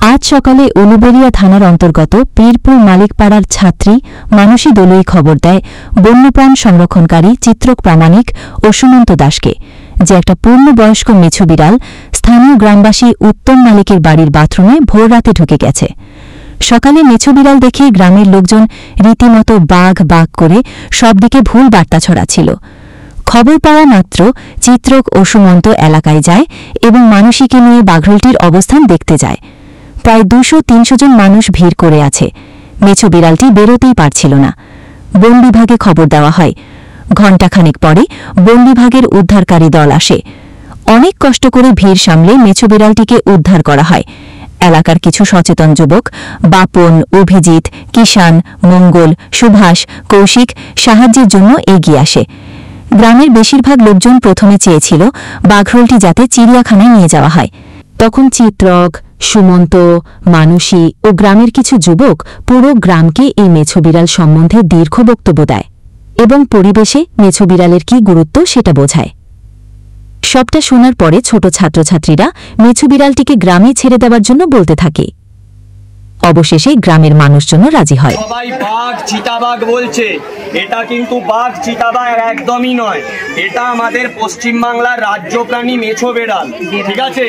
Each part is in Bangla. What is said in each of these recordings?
আজ সকালে উলুবেড়িয়া থানার অন্তর্গত পীরপুর মালিকপাড়ার ছাত্রী মানসী দলুই খবর দেয় বন্যপ্রাণ সংরক্ষণকারী চিত্রক প্রামাণিক ও সুমন্ত দাসকে যে একটা পূর্ণবয়স্ক মেছো বিড়াল স্থানীয় গ্রামবাসী উত্তম মালিকের বাড়ির বাথরুমে ভোররাতে ঢুকে গেছে। সকালে মেছো বিড়াল দেখে গ্রামের লোকজন রীতিমতো বাঘ বাঘ করে সবদিকে ভুল বার্তা ছড়াচ্ছিল। খবর পাওয়া মাত্র চিত্রক ও সুমন্ত এলাকায় যায় এবং মানসীকে নিয়ে বাঘরুলটির অবস্থান দেখতে যায়। প্রায় 200-300 জন মানুষ ভিড় করে আছে। মেছো বিড়ালটি বেরোতেই পারছিল না। বন বিভাগে খবর দেওয়া হয়। ঘণ্টাখানেক পরে বন বিভাগের উদ্ধারকারী দল আসে। অনেক কষ্ট করে ভিড় সামলে মেছো বিড়ালটিকে উদ্ধার করা হয়। এলাকার কিছু সচেতন যুবক বাপন, অভিজিৎ, কিষান, মঙ্গল, সুভাষ, কৌশিক সাহায্যের জন্য এগিয়ে আসে। গ্রামের বেশিরভাগ লোকজন প্রথমে চেয়েছিল বাঘরুলটি যাতে চিড়িয়াখানায় নিয়ে যাওয়া হয়। তখন চিত্রক, সুমন্ত, মানসী ও গ্রামের কিছু যুবক পুরো গ্রামকে এই মেছো বিড়াল সম্বন্ধে দীর্ঘ বক্তব্য দেয় এবং পরিবেশে মেছো বিড়ালের কী গুরুত্ব সেটা বোঝায়। সবটা শোনার পরে ছোট ছাত্রছাত্রীরা মেছো বিড়ালটিকে গ্রামে ছেড়ে দেওয়ার জন্য বলতে থাকে। অবশেষে গ্রামের মানুষজনও রাজি হয়। সবাই বাঘ চিতাবাঘ বলছে, এটা কিন্তু বাঘ চিতাবাঘ একদমই নয়, এটা আমাদের পশ্চিমবাংলার রাজ্য প্রাণী মেছো বিড়াল। ঠিক আছে,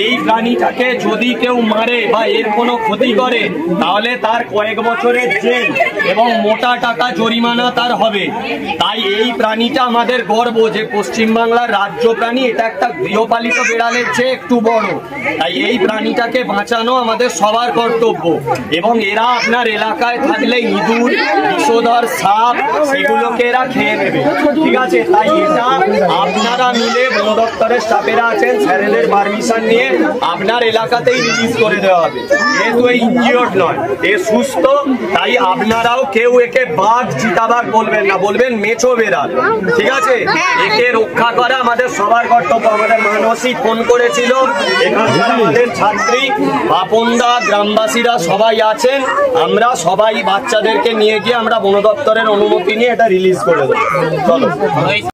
এই প্রাণীটাকে যদি কেউ মারে বা এর কোনো ক্ষতি করে তাহলে তার কয়েক বছরের জেল এবং মোটা টাকা জরিমানা তার হবে। তাই এই প্রাণীটা আমাদের গর্ব যে পশ্চিমবাংলার রাজ্য প্রাণী, এটা একটা গৃহপালিত বিড়ালের চেয়ে একটু বড়। তাই এই প্রাণীটাকে বাঁচানো আমাদের সবার কর্তব্য। এবং এরা আপনার এলাকায় থাকলে ইঁদুর, বিষধর সাপ সেগুলোকে এরা খেয়ে নেবে। ঠিক আছে, তাই এটা আপনারা মিলে বন দপ্তরের স্টাফেরা আছেন, স্যারেদের পারমিশন নিয়ে আপনার এলাকাতেই রিলিজ করে দেওয়া হবে। যেহেতু এই ইনজিওর্ড নয়, এ সুস্থ, তাই আপনারাও কেউ একে বাঘ চিতাবাঘ বলবেন না, বলবেন মেছো বিড়াল। ঠিক আছে, একে রক্ষা করা আমাদের সবার কর্তব্য। আমাদের মানসী ফোন করেছিল, এখানকার আমাদের ছাত্রী বাপনদা, গ্রামবাসীরা সবাই আছেন। আমরা সবাই বাচ্চাদেরকে নিয়ে গিয়ে আমরা বন দপ্তরের অনুমতি নিয়ে এটা রিলিজ করে দেবো। চলো।